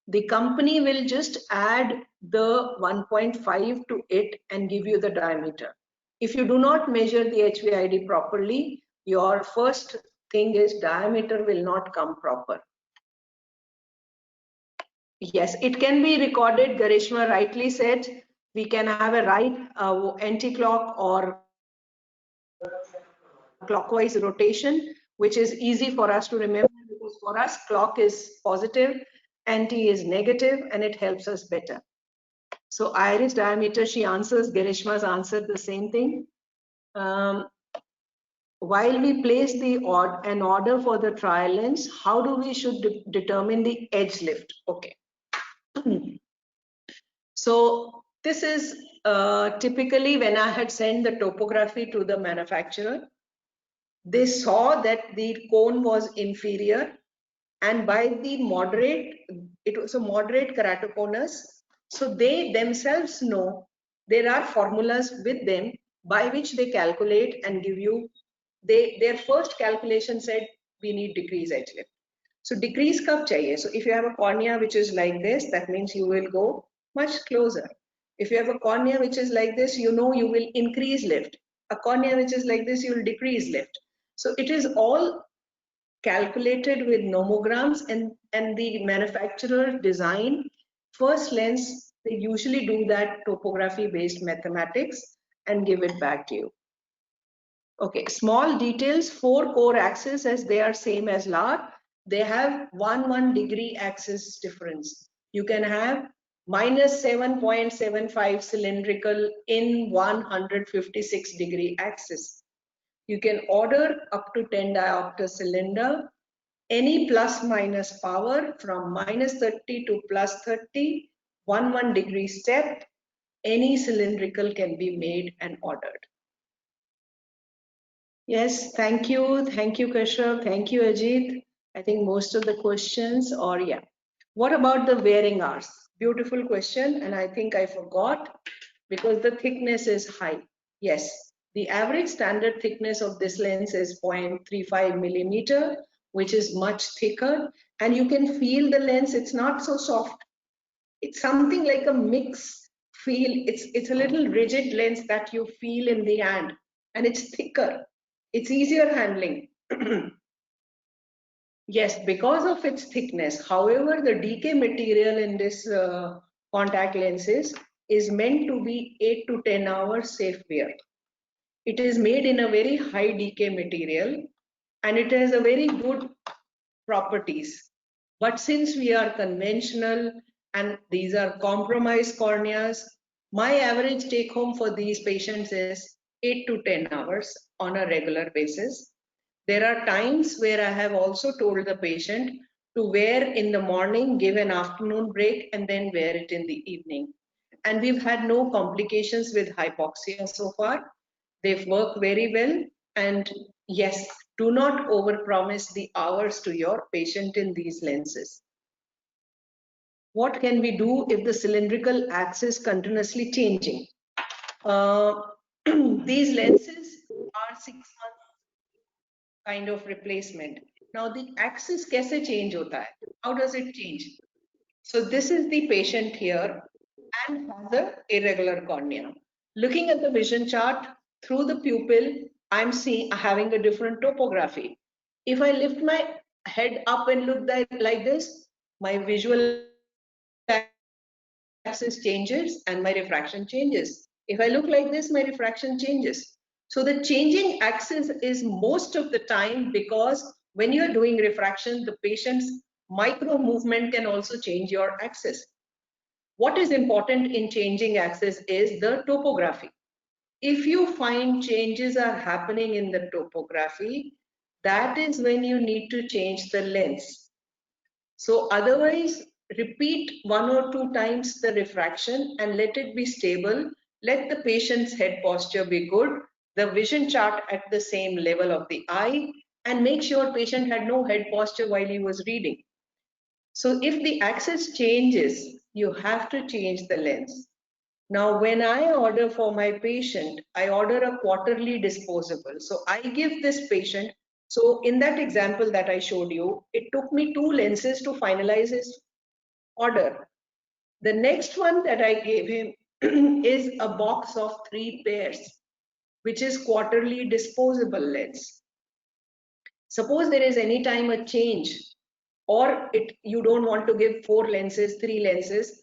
The company will just add the 1.5 to it and give you the diameter. If you do not measure the HVID properly, your first thing is diameter will not come proper. Yes, it can be recorded. Garishma rightly said, we can have a right anti-clock or clockwise rotation, which is easy for us to remember because for us, clock is positive, anti is negative, and it helps us better. So iris diameter, she answers, Garishma's answered the same thing. While we place an order for the trial lens, how do we should determine the edge lift? Okay. So this is typically when I had sent the topography to the manufacturer, they saw that the cone was inferior, and by the moderate, it was a moderate keratoconus. So they themselves know there are formulas with them by which they calculate and give you, their first calculation said we need decrease edge lift. So decrease kab chahiye? So if you have a cornea which is like this, that means you will go much closer. If you have a cornea which is like this, you know you will increase lift. A cornea which is like this, you will decrease lift. So it is all calculated with nomograms, and the manufacturer design first lens. They usually do that topography based mathematics and give it back to you. Okay, small details, 4 core axes as they are same as LAR. They have 1 degree axis difference. You can have minus 7.75 cylindrical in 156 degree axis. You can order up to 10 diopter cylinder, any plus minus power from minus 30 to plus 30, 1 degree step, any cylindrical can be made and ordered. Yes, thank you. Thank you, Kashyap. Thank you, Ajit. I think most of the questions, or yeah. What about the wearing hours? Beautiful question, and I think I forgot because the thickness is high. Yes, the average standard thickness of this lens is 0.35 millimeter, which is much thicker, and you can feel the lens. It's not so soft. It's something like a mix feel. It's a little rigid lens that you feel in the hand, and it's thicker. It's easier handling. Yes, because of its thickness. However, the decay material in this contact lenses is meant to be 8 to 10 hours safe wear. It is made in a very high decay material and it has a very good properties. But since we are conventional and these are compromised corneas, my average take home for these patients is 8 to 10 hours on a regular basis. There are times where I have also told the patient to wear in the morning, give an afternoon break, and then wear it in the evening. And we've had no complications with hypoxia so far. They've worked very well. And yes, do not overpromise the hours to your patient in these lenses. What can we do if the cylindrical axis continuously changing? These lenses are 6 months kind of replacement. Now the axis कैसे change होता है? How does it change? So this is the patient here and has a irregular cornea. Looking at the vision chart through the pupil, I'm having a different topography. If I lift my head up and look like this, my visual axis changes and my refraction changes. If I look like this, my refraction changes. So the changing axis is most of the time because when you're doing refraction, the patient's micro movement can also change your axis. What is important in changing axis is the topography. If you find changes are happening in the topography, that is when you need to change the lens. So otherwise, repeat 1 or 2 times the refraction and let it be stable. Let the patient's head posture be good, the vision chart at the same level of the eye, and make sure patient had no head posture while he was reading. So if the axis changes, you have to change the lens. Now, when I order for my patient, I order a quarterly disposable. So I give this patient, so in that example that I showed you, it took me 2 lenses to finalize his order. The next one that I gave him is a box of 3 pairs, which is quarterly disposable lens. Suppose there is any time a change, or you don't want to give 4 lenses, 3 lenses,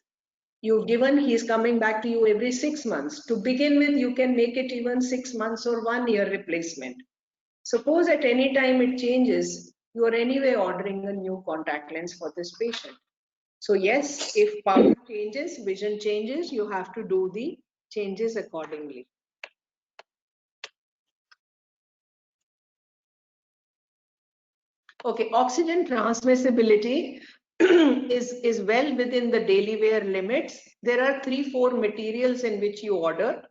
you've given, he's coming back to you every 6 months. To begin with, you can make it even 6 months or 1 year replacement. Suppose at any time it changes, you are anyway ordering a new contact lens for this patient. So yes, if power changes, vision changes, you have to do the changes accordingly. Okay, oxygen transmissibility is well within the daily wear limits. There are 3-4 materials in which you order.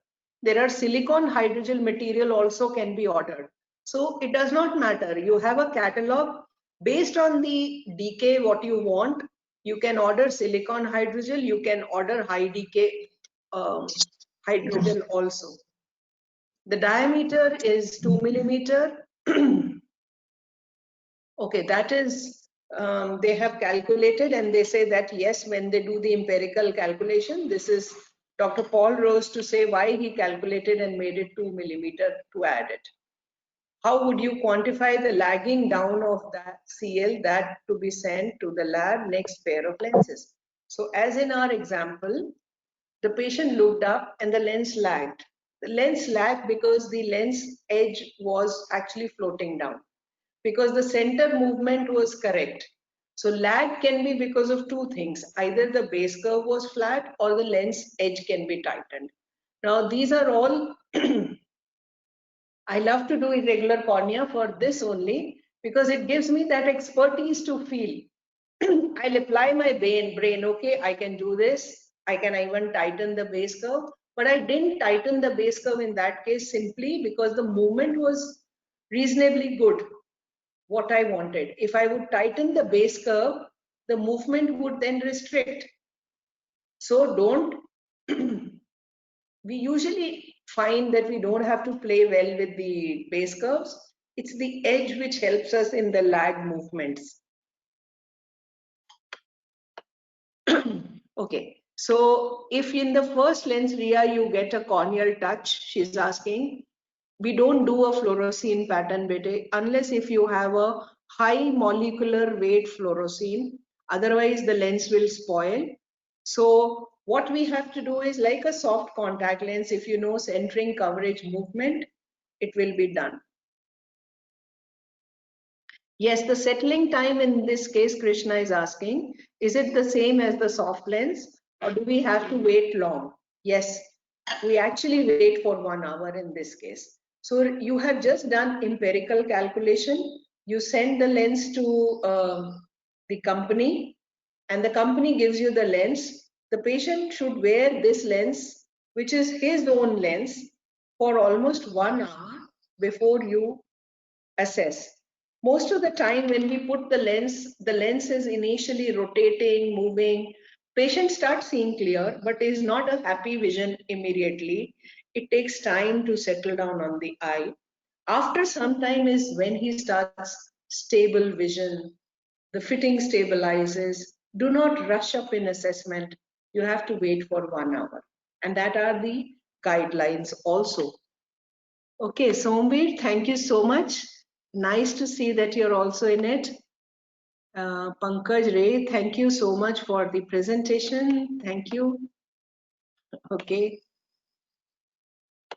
There are silicon hydrogel material also can be ordered. So it does not matter. You have a catalog based on the decay what you want. You can order silicon hydrogel. You can order high decay hydrogel also. The diameter is 2 millimeter. Okay, that is they have calculated, and they say that yes, when they do the empirical calculation, this is Dr. Paul Rose to say why he calculated and made it 2 millimeter to add it. How would you quantify the lagging down of that CL that to be sent to the lab next pair of lenses? So as in our example, the patient looked up and the lens lagged. The lens lagged because the lens edge was actually floating down, because the center movement was correct. So lag can be because of two things. Either the base curve was flat or the lens edge can be tightened. Now these are all I love to do irregular cornea for this only, because it gives me that expertise to feel. I'll apply my brain, okay, I can do this. I can even tighten the base curve, but I didn't tighten the base curve in that case simply because the movement was reasonably good, what I wanted. If I would tighten the base curve, the movement would then restrict. So don't, we usually find that we don't have to play well with the base curves. It's the edge which helps us in the lag movements. Okay, so if in the first lens, Ria, you get a corneal touch, she's asking, we don't do a fluorescein pattern beta unless if you have a high molecular weight fluorescein, otherwise the lens will spoil. So what we have to do is like a soft contact lens, if you know centering, coverage, movement, it will be done. Yes, the settling time in this case, Krishna is asking, is it the same as the soft lens or do we have to wait long? Yes, we actually wait for 1 hour in this case. So you have just done empirical calculation. You send the lens to the company and the company gives you the lens. The patient should wear this lens, which is his own lens, for almost 1 hour before you assess. Most of the time when we put the lens is initially rotating, moving. Patient starts seeing clear, but is not a happy vision immediately. It takes time to settle down on the eye. After some time is when he starts stable vision. The fitting stabilizes. Do not rush up in assessment. You have to wait for 1 hour. And that are the guidelines also. Okay, Sombir, thank you so much. Nice to see that you're also in it. Pankaj Ray, thank you so much for the presentation. Thank you. Okay.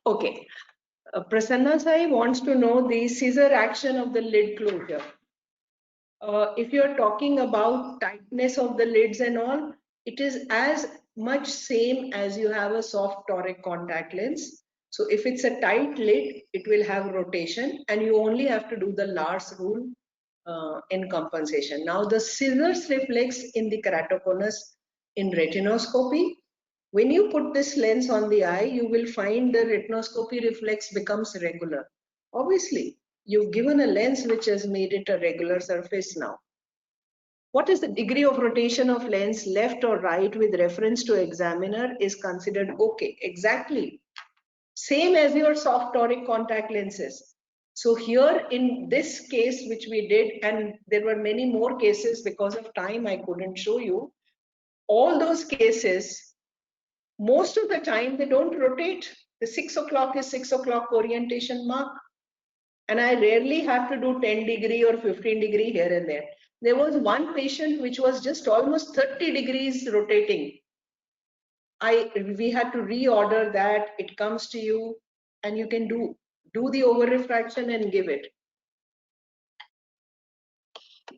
Okay. Prasanna Sai wants to know the scissor action of the lid closure. If you're talking about tightness of the lids and all, it is as much same as you have a soft toric contact lens. So if it's a tight lid, it will have rotation and you only have to do the Lars rule in compensation. Now the scissors reflex in the keratoconus in retinoscopy. When you put this lens on the eye, you will find the retinoscopy reflex becomes regular. Obviously, you've given a lens which has made it a regular surface now. What is the degree of rotation of lens left or right with reference to examiner is considered okay. Exactly. Same as your soft toric contact lenses. So here in this case, which we did, and there were many more cases because of time, I couldn't show you. All those cases, most of the time they don't rotate. The 6 o'clock is 6 o'clock orientation mark. And I rarely have to do 10 degree or 15 degree here and there. There was one patient which was just almost 30 degrees rotating. We had to reorder that. It comes to you and you can do the over refraction and give it.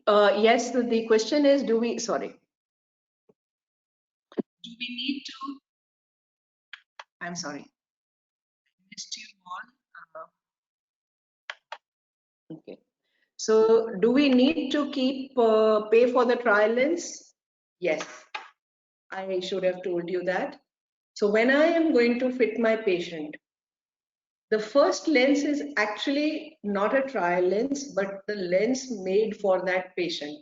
Yes, the question is, do we need to, I'm sorry, missed you all. Okay. So do we need to keep pay for the trial lens? Yes, I should have told you that. So when I am going to fit my patient, the first lens is actually not a trial lens, but the lens made for that patient.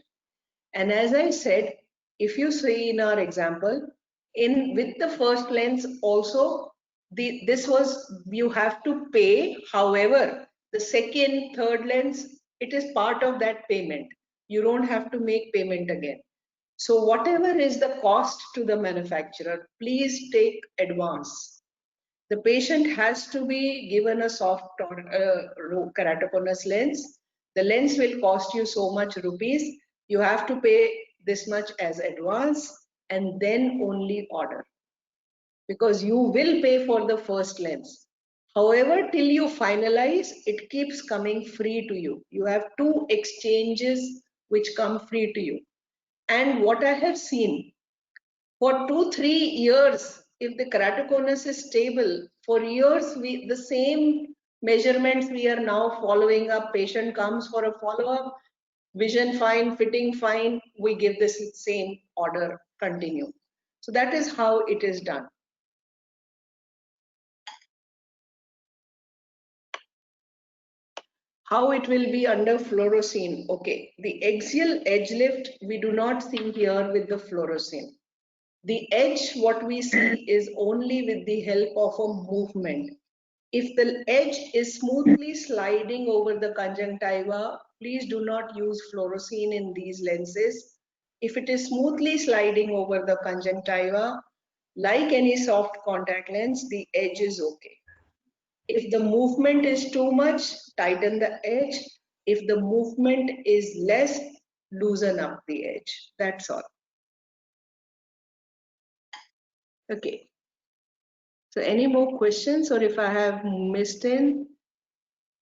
And as I said, if you see in our example, with the first lens also, this was, you have to pay. However, the second, third lens, it is part of that payment. you don't have to make payment again. So whatever is the cost to the manufacturer, please take advance. The patient has to be given a soft keratoconus lens. The lens will cost you so much rupees. You have to pay this much as advance and then only order, because you will pay for the first lens. However, till you finalize, it keeps coming free to you. You have 2 exchanges which come free to you. And what I have seen, for 2-3 years, if the keratoconus is stable, for years the same measurements we are now following up. Patient comes for a follow-up, vision fine, fitting fine, we give this same order, continue. So that is how it is done. How it will be under fluorescein? Okay, the axial edge lift we do not see here with the fluorescein. The edge, what we see is only with the help of a movement. If the edge is smoothly sliding over the conjunctiva, please do not use fluorescein in these lenses. If it is smoothly sliding over the conjunctiva, like any soft contact lens, the edge is okay. If the movement is too much, tighten the edge. If the movement is less, loosen up the edge. That's all. Okay. So any more questions, or if I have missed in?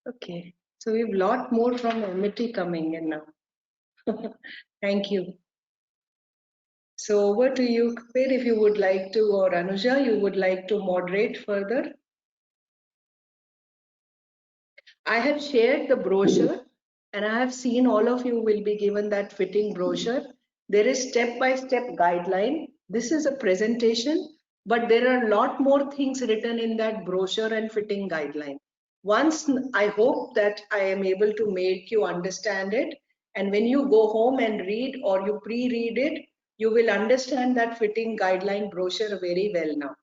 Okay. So we have a lot more from Amity coming in now. Thank you. So over to you, Kapil, if you would like to, or Anuja, you would like to moderate further. I have shared the brochure, and I have seen all of you will be given that fitting brochure. There is step-by-step guideline. This is a presentation, but there are a lot more things written in that brochure and fitting guideline. Once, I hope that I am able to make you understand it, and when you go home and read or you pre-read it, you will understand that fitting guideline brochure very well now.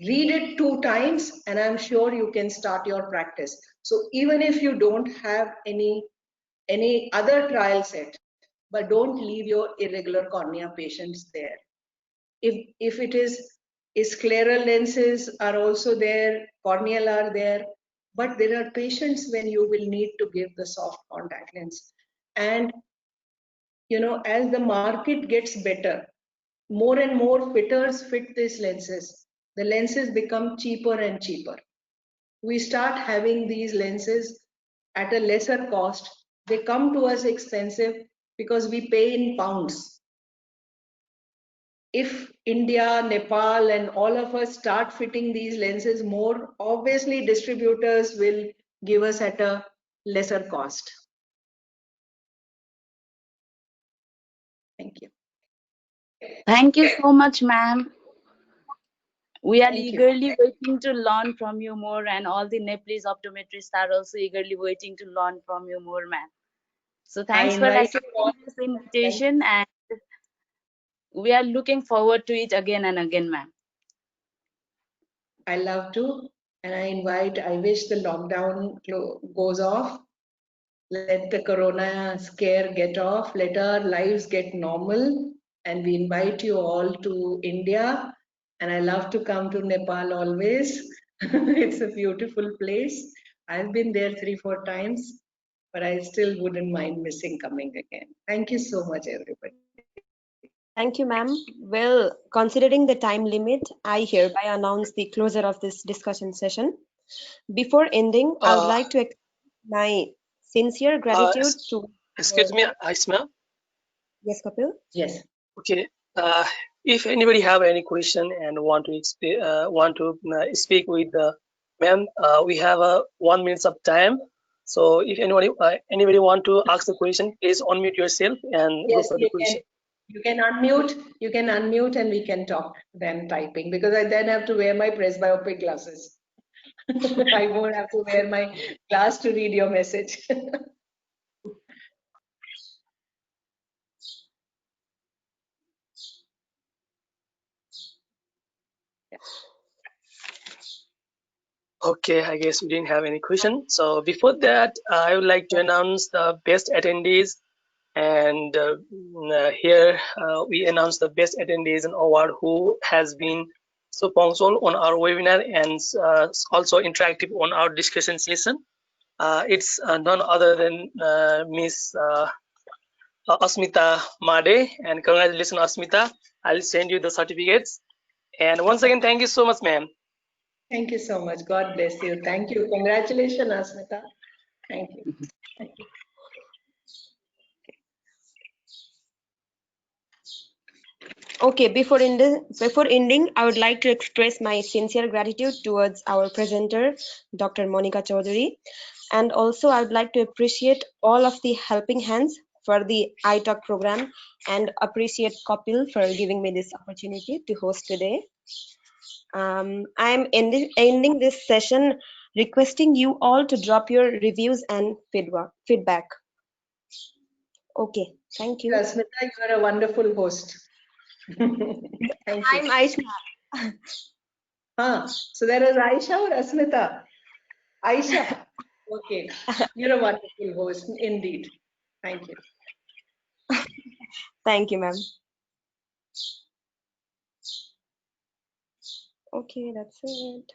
Read it 2 times and I'm sure you can start your practice. So even if you don't have any other trial set, but don't leave your irregular cornea patients there. If it is scleral lenses are also there, corneal are there, but there are patients when you will need to give the soft contact lens. And you know, as the market gets better, more and more fitters fit these lenses. The lenses become cheaper and cheaper. We start having these lenses at a lesser cost. They come to us expensive because we pay in pounds. If India, Nepal, and all of us start fitting these lenses more, obviously distributors will give us at a lesser cost. Thank you. Thank you so much, ma'am. We are Thank you. eagerly waiting to learn from you more, and all the Nepalese optometrists are also eagerly waiting to learn from you more, ma'am. So thanks for invite you all. accepting this invitation, and we are looking forward to it again and again, ma'am. I love to, and I wish the lockdown goes off. Let the corona scare get off, let our lives get normal, and we invite you all to India. And I love to come to Nepal always. It's a beautiful place. I've been there 3-4 times, but I still wouldn't mind missing coming again. Thank you so much, everybody. Thank you, ma'am. Well, considering the time limit, I hereby announce the closure of this discussion session. Before ending, I would like to express my sincere gratitude to. Excuse me, Aisma. Yes, Kapil? Yes. Okay. If anybody have any question and want to speak with the ma'am, we have 1 minute of time. So if anybody want to ask the question, please unmute yourself and Yes, go for the question. you can unmute and we can talk then typing, because I then have to wear my presbyopic glasses. I won't have to wear my glass to read your message. Okay, I guess we didn't have any question. So before that, I would like to announce the best attendees And here we announce the best attendees and award who has been so punctual on our webinar and also interactive on our discussion session. It's none other than Miss Asmita Made, and congratulations, Asmita. I'll send you the certificates. And once again, thank you so much, ma'am. Thank you so much. God bless you. Thank you. Congratulations, Asmita. Thank you. Thank you. Okay, before ending, I would like to express my sincere gratitude towards our presenter, Dr. Monica Chaudhary. And also, I would like to appreciate all of the helping hands for the iTalk program and appreciate Kapil for giving me this opportunity to host today. I'm ending this session requesting you all to drop your reviews and feedback. Okay, thank you. Asmita, you are a wonderful host. Thank you. I'm Aisha. So there is Aisha or Asmita? Aisha. Okay. You're a wonderful host indeed. Thank you. Thank you, ma'am. Okay, that's it.